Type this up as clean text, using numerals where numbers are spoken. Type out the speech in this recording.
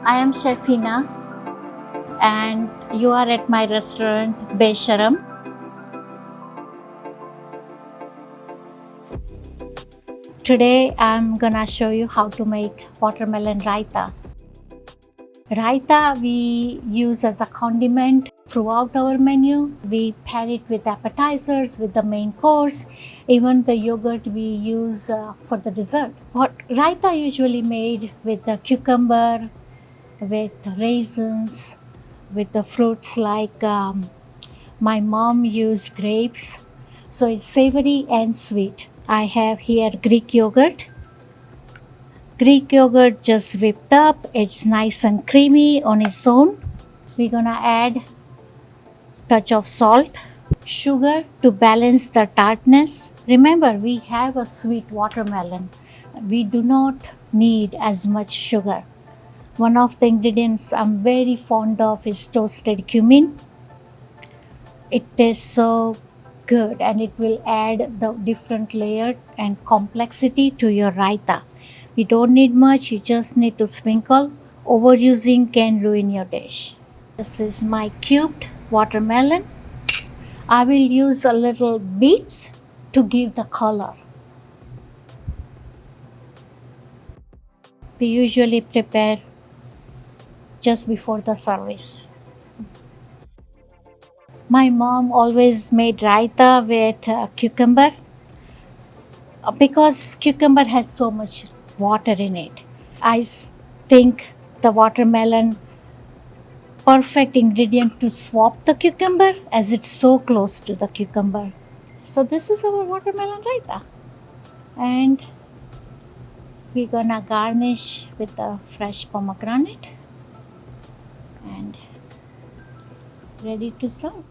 I am Chef Heena and you are at my restaurant Besheram. Today I'm gonna show you how to make watermelon raita. Raita we use as a condiment throughout our menu. We pair it with appetizers, with the main course, even the yogurt we use for the dessert. Raita usually made with the cucumber, with raisins, with the fruits like my mom used grapes, so it's savory and sweet. I have here Greek yogurt. Greek yogurt just whipped up, it's nice and creamy on its own. We're gonna add touch of salt, sugar to balance the tartness. Remember, we have a sweet watermelon. We do not need as much sugar. One of the ingredients I'm very fond of is toasted cumin. It tastes so good and it will add the different layer and complexity to your raita. You don't need much, you just need to sprinkle. Overusing can ruin your dish. This is my cubed watermelon. I will use a little beets to give the color. We usually prepare just before the service. My mom always made raita with cucumber because cucumber has so much water in it. Think the watermelon perfect ingredient to swap the cucumber as it's so close to the cucumber. So this is our watermelon raita, and we're gonna garnish with the fresh pomegranate and ready to serve.